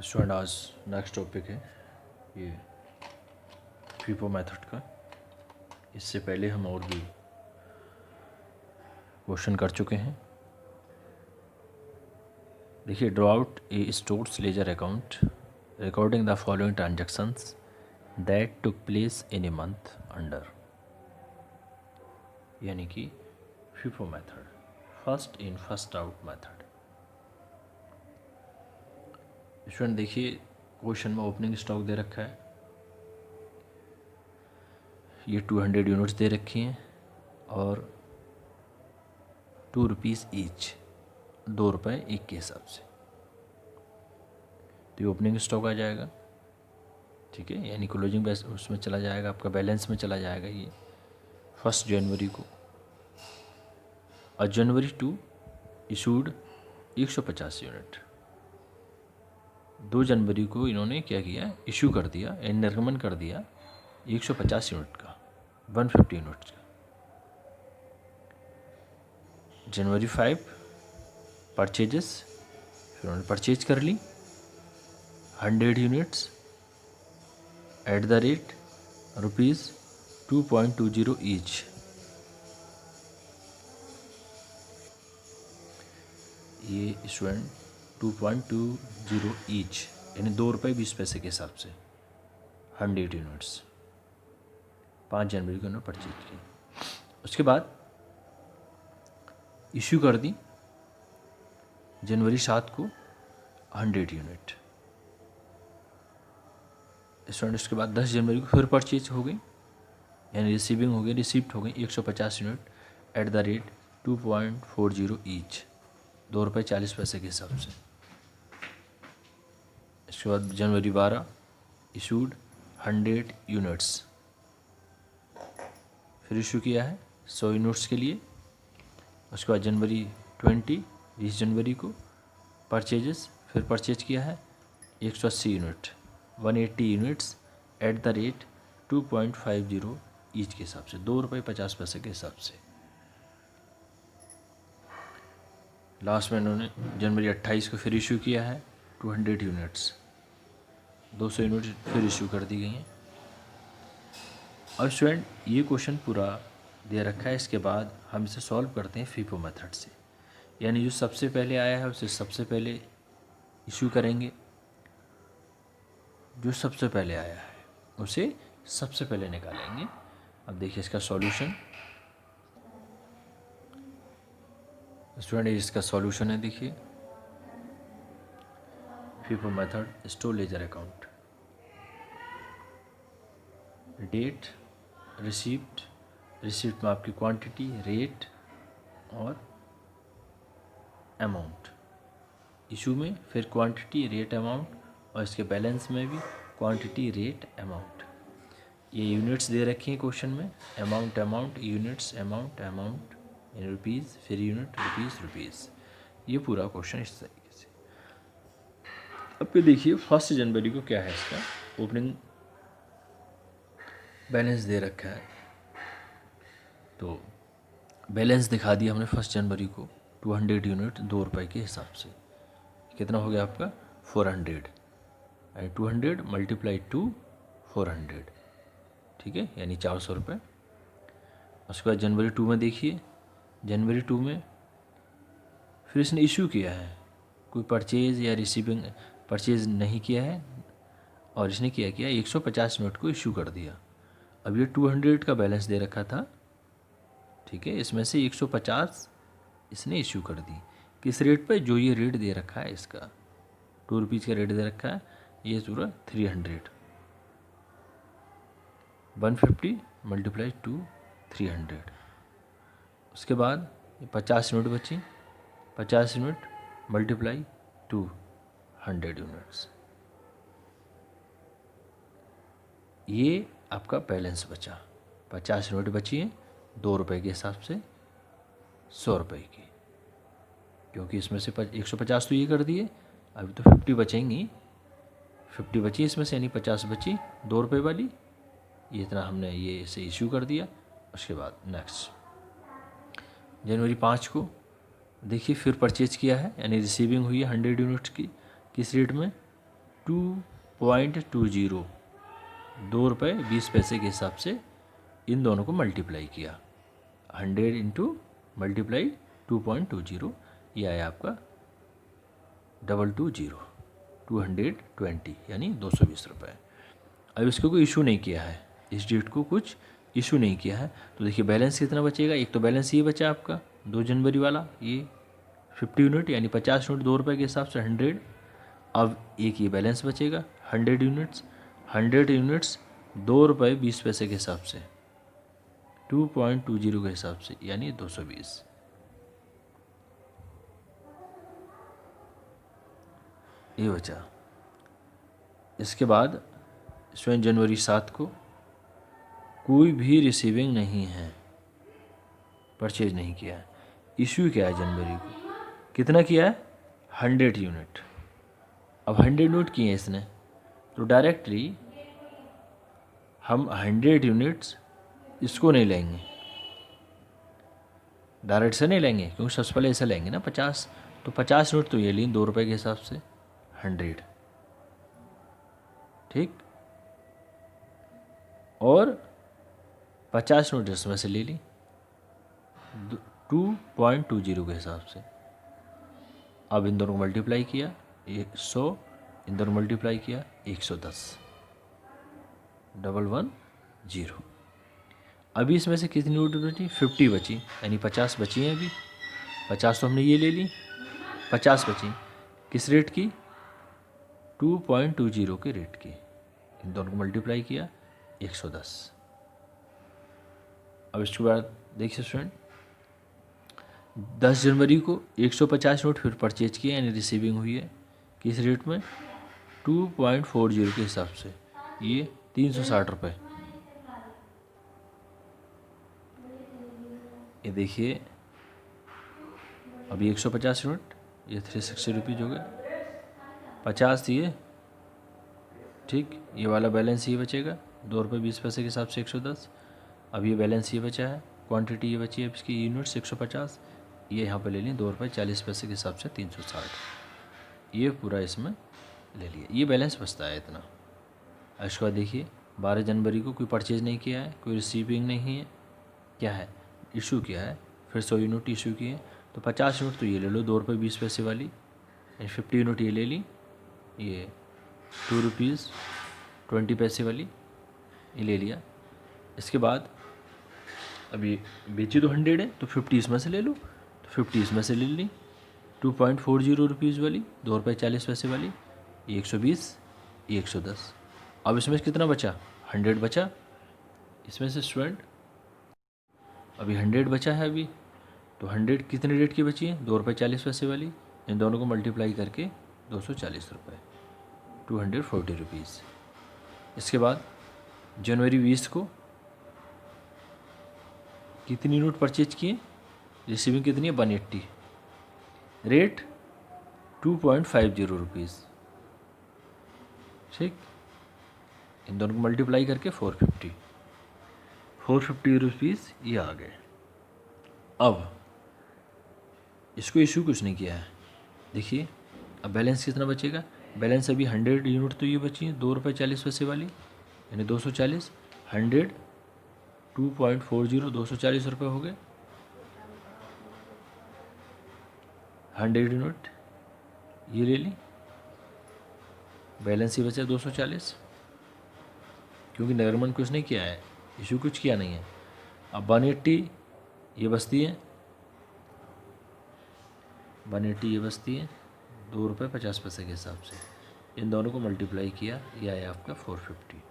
Student आज next topic है ये फीफो मेथड का। इससे पहले हम और भी क्वेश्चन कर चुके हैं। देखिए, draw out A stores ledger account recording the following transactions that took place in a month under, यानी कि FIFO method, first in first out method. Student देखिए, क्वेश्चन में ओपनिंग स्टॉक दे रखा है, ये 200 यूनिट्स दे रखी हैं और ₹2 ईच, ₹2 एक के हिसाब से। तो ये ओपनिंग स्टॉक आ जाएगा, ठीक है, यानी क्लोजिंग उसमें चला जाएगा, आपका बैलेंस में चला जाएगा। ये 1 जनवरी को और जनवरी 2 इशूड 150 यूनिट। 2 जनवरी को इन्होंने क्या किया, इशू कर दिया, निर्गमन कर दिया 150 यूनिट का, 150 यूनिट का। जनवरी 5 परचेजेस, फिर उन्होंने परचेज कर ली 100 units at the rate ₹2.20 each. ये स्टूडेंट 2.20 ईच, यानी ₹2.20 के हिसाब से 100 यूनिट्स 5 जनवरी को उन्होंने परचेज की। उसके बाद इशू कर दी जनवरी 7 को 100 यूनिट। स्टूडेंट उसके बाद 10 जनवरी को फिर परचेज हो गई, यानी रिसीविंग हो गई, रिसिप्ट हो गई 150 unit at the rate 2.40 each, ₹2.40 के हिसाब से। इसके बाद जनवरी 12 इशूड 100 यूनिट्स, फिर इशू किया है 100 यूनिट्स के लिए। उसके बाद जनवरी 20 जनवरी को परचेजेस, फिर परचेज किया है 180 unit, 180 units at the rate 2.50 each के हिसाब से, ₹2.50 के हिसाब से। लास्ट में इन्होंने जनवरी 28 को फिर इशू किया है 200 यूनिट्स, 200 यूनिट फिर इशू कर दी गई हैं। अब स्टूडेंट ये क्वेश्चन पूरा दे रखा है, इसके बाद हम इसे सॉल्व करते हैं फीफो मेथड से, यानी जो सबसे पहले आया है उसे सबसे पहले इशू करेंगे, जो सबसे पहले आया है उसे सबसे पहले निकालेंगे। अब देखिए इसका सॉल्यूशन, स्टूडेंट इसका सॉल्यूशन है, देखिए FIFO method store ledger account, date, receipt, receipt में आपकी क्वांटिटी, रेट और अमाउंट, इशू में फिर क्वांटिटी, रेट, अमाउंट, और इसके बैलेंस में भी क्वांटिटी, रेट, अमाउंट। ये यूनिट्स दे रखी हैं क्वेश्चन में, amount, amount, units, amount, amount in rupees, फिर यूनिट, रुपीज़। ये पूरा क्वेश्चन इस तरीके से। अब ये देखिए 1 जनवरी को क्या है, इसका ओपनिंग बैलेंस दे रखा है, तो बैलेंस दिखा दिया हमने 1 जनवरी को 200 यूनिट ₹2 के हिसाब से। कितना हो गया आपका 400, एंड 200 मल्टीप्लाई टू 400, ठीक है, यानी ₹400। उसके बाद जनवरी 2 में देखिए, जनवरी 2 में फिर इसने इशू किया है, कोई परचेज़ या रिसीविंग परचेज़ नहीं किया है, और इसने क्या किया 150 यूनिट को इशू कर दिया। अब ये 200 का बैलेंस दे रखा था, ठीक है, इसमें से 150 इसने इशू कर दी, किस रेट पे, जो ये रेट दे रखा है इसका ₹2 का रेट दे रखा है, ये पूरा 300, 150 मल्टीप्लाई टू 300। उसके बाद 50 यूनिट बची, 50 यूनिट मल्टीप्लाई टू 100 यूनिट्स, ये आपका बैलेंस बचा। 50 यूनिट बची है ₹2 के हिसाब से, ₹100 की, क्योंकि इसमें से 150 तो ये कर दिए, अभी तो 50 बचेंगी, 50 बची इसमें से, यानी 50 बची ₹2 वाली, ये इतना हमने ये इसे इशू कर दिया। उसके बाद नेक्स्ट जनवरी 5 को देखिए फिर परचेज किया है, यानी रिसीविंग हुई है 100 यूनिट्स की, किस रेट में 2.20, 2 रुपये 20 पैसे के हिसाब से इन दोनों को मल्टीप्लाई किया। 100 इंटू मल्टीप्लाई 2.20, ये आया आपका 220, 220 यानी 220 रुपये। अब इसको कोई इशू नहीं किया है, इस डेट को कुछ इशू नहीं किया है, तो देखिए बैलेंस कितना बचेगा। एक तो बैलेंस ये बचा आपका 2 जनवरी वाला, ये 50 यूनिट यानी 50 यूनिट 2 रुपये के हिसाब से 100। अब एक ये बैलेंस बचेगा 100 यूनिट्स, 100 यूनिट्स 2 रुपये 20 पैसे के हिसाब से 2.20 के हिसाब से यानी 220। ये बचा। इसके बाद इसमें जनवरी 7 को कोई भी रिसीविंग नहीं है, परचेज नहीं किया है। इशू क्या है जनवरी को, कितना किया है 100 यूनिट। अब 100 यूनिट किए हैं इसने, तो डायरेक्टली हम 100 यूनिट्स इसको नहीं लेंगे, डायरेक्ट से नहीं लेंगे, क्योंकि सबसे पहले ऐसा लेंगे ना 50, तो 50 यूनिट तो ये ली 2 रुपये के हिसाब से 100, ठीक, और 50 यूनिट इसमें से ले ली 2.20 के हिसाब से। अब इन दोनों को मल्टीप्लाई किया 100, इन दोनों मल्टीप्लाई किया 110, 110। अभी इसमें से कितनी यूनिट बची, 50 बची, यानी 50 बची हैं अभी। 50 तो हमने ये ले ली, 50 बची किस रेट की, 2.20 के रेट की। इन दोनों को मल्टीप्लाई किया 110। अब इसके बाद देखिए स्टूडेंट, 10 जनवरी को 150 यूनिट फिर परचेज किए, यानी रिसीविंग हुई है किस रेट में, 2.40 के हिसाब से, ये 360 रुपये। ये देखिए अभी 150 यूनिट, ये 360 रुपीज़ हो गए, 50 दिए, ठीक, ये वाला बैलेंस ये बचेगा 2 रुपये 20 पैसे के हिसाब से 110। अब ये बैलेंस ये बचा है, क्वांटिटी ये बची है इसकी यूनिट्स 150, ये यहाँ पे ले लें 2 रुपये 40 पैसे के हिसाब से 360, ये पूरा इसमें ले लिया, ये बैलेंस बचता है इतना। इसके बाद देखिए 12 जनवरी को कोई परचेज नहीं किया है, कोई रिसीविंग नहीं है, क्या है इशू किया है, फिर 100 यूनिट इशू किए, तो 50 यूनिट तो ये ले लो 2 रुपये 20 पैसे वाली, 50 यूनिट ये ले ली, ये 2 रुपीज़ 20 वाली ये ले लिया। इसके बाद अभी बेची तो 100 है, तो 50 इसमें से ले लो, तो 50 इसमें से ले ली, 2.40 रुपीज़ वाली, 2 रुपये 40 पैसे वाली, ये 120, ये 110। अब इसमें से कितना बचा, 100 बचा, इसमें से स्टूडेंट अभी 100 बचा है अभी, तो 100 कितने रेट की बची है, 2 रुपये 40 पैसे वाली, इन दोनों को मल्टीप्लाई करके 240 रुपये, 240 रुपीज़। इसके बाद जनवरी 20 को कितनी यूनिट परचेज किए, रिसीविंग कितनी है 180, रेट 2.50 रुपीज़, ठीक, इन दोनों को मल्टीप्लाई करके 450 रुपीज़ ये आ गए। अब इसको इशू कुछ नहीं किया है, देखिए अब बैलेंस कितना बचेगा, बैलेंस अभी 100 यूनिट तो ये बची है 2 रुपये 40 पैसे वाली, यानी 240, 100 2.40 240 रुपये हो गए, 100 यूनिट ये ले ली, बैलेंस ही बचा 240, क्योंकि नगरमन कुछ नहीं किया है, इशू कुछ किया नहीं है। अब 180 ये बचती है, 180 ये बचती है 2 रुपये 50 पैसे के हिसाब से, इन दोनों को मल्टीप्लाई किया, ये आया आपका 450।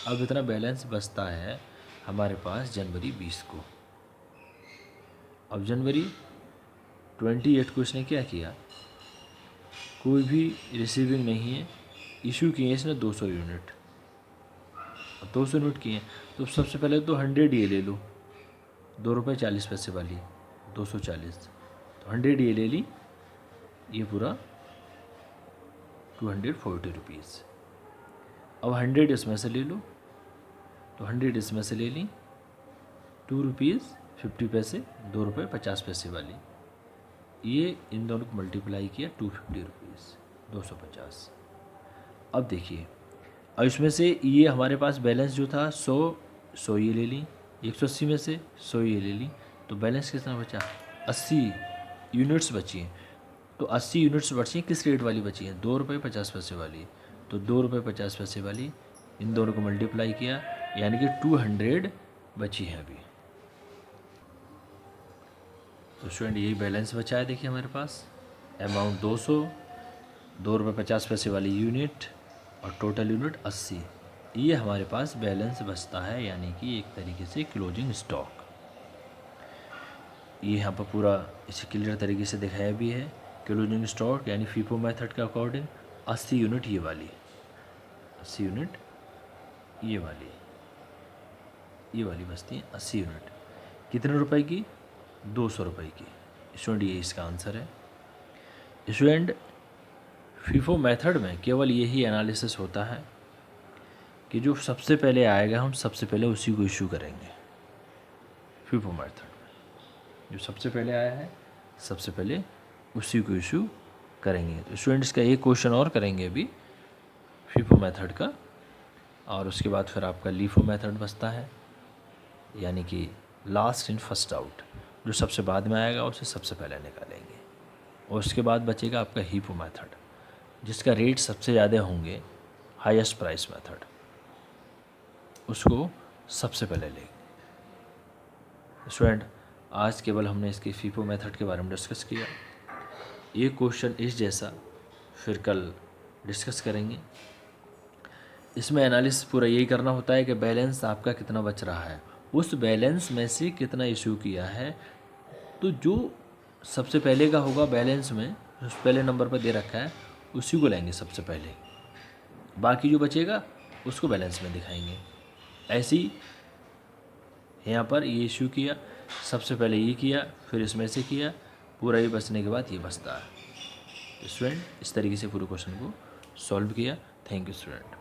अब इतना बैलेंस बचता है हमारे पास जनवरी 20 को। अब जनवरी 28 को इसने क्या किया, कोई भी रिसीविंग नहीं है, इशू किए इसने 200 यूनिट, 200 यूनिट किए, तो सबसे पहले तो 100 ये ले लो, 2 रुपये 40 पैसे वाली 240, तो 100 ये ले ली, ये पूरा 240 रुपीज़। अब 100 इसमें से ले लो, तो 100 इसमें से ले ली, 2 रुपीज़ 50 पैसे, 2 रुपये 50 पैसे वाली, ये इन दोनों को मल्टीप्लाई किया 250 रुपीज़ 250। अब देखिए, अब इसमें से ये हमारे पास बैलेंस जो था 100 ये ले ली, 180 में से 100 ये ले ली, तो बैलेंस कितना बचा? 80 यूनिट्स बची हैं। तो 80 यूनिट्स बची हैं, किस रेट वाली बची हैं? 2 रुपये 50 पैसे वाली। तो 2 रुपये 50 पैसे वाली, इन दोनों को मल्टीप्लाई किया, यानी कि 200 बची है अभी। तो स्टूडेंट यही बैलेंस बचा है, देखिए हमारे पास अमाउंट 200, 2 रुपये 50 पैसे वाली यूनिट और टोटल यूनिट 80, ये हमारे पास बैलेंस बचता है, यानी कि एक तरीके से क्लोजिंग स्टॉक। ये यहाँ पर पूरा इसे क्लियर तरीके से दिखाया भी है। क्लोजिंग स्टॉक यानी फीफो मेथड के अकॉर्डिंग 80 यूनिट ये वाली, 80 यूनिट ये वाली बचती हैं 80 यूनिट। कितने रुपए की? 200 रुपये की। स्टूडेंट ये इसका आंसर है। स्टूडेंट फीफो मेथड में केवल यही एनालिसिस होता है कि जो सबसे पहले आएगा हम सबसे पहले उसी को इशू करेंगे। फीफो मेथड में जो सबसे पहले आया है सबसे पहले उसी को इशू करेंगे। तो स्टूडेंट इसका एक क्वेश्चन और करेंगे अभी फीफो मेथड का, और उसके बाद फिर आपका लीफो मेथड बचता है, यानी कि लास्ट इन फर्स्ट आउट, जो सबसे बाद में आएगा उसे सबसे पहले निकालेंगे। और उसके बाद बचेगा आपका हीपो मेथड, जिसका रेट सबसे ज़्यादा होंगे, हाईएस्ट प्राइस मेथड, उसको सबसे पहले लेंगे। स्टूडेंट आज केवल हमने इसके फीफो मेथड के बारे में डिस्कस किया। एक क्वेश्चन इस जैसा फिर कल डिस्कस करेंगे। इसमें एनालिसिस पूरा यही करना होता है कि बैलेंस आपका कितना बच रहा है, उस बैलेंस में से कितना इशू किया है। तो जो सबसे पहले का होगा बैलेंस में, जो पहले नंबर पर दे रखा है उसी को लेंगे सबसे पहले, बाकी जो बचेगा उसको बैलेंस में दिखाएंगे। ऐसे ही यहाँ पर ये इशू किया, सबसे पहले ये किया, फिर इसमें से किया, पूरा ये बचने के बाद ये बचता है। स्टूडेंट इस तरीके से पूरे क्वेश्चन को सॉल्व किया। Thank you student.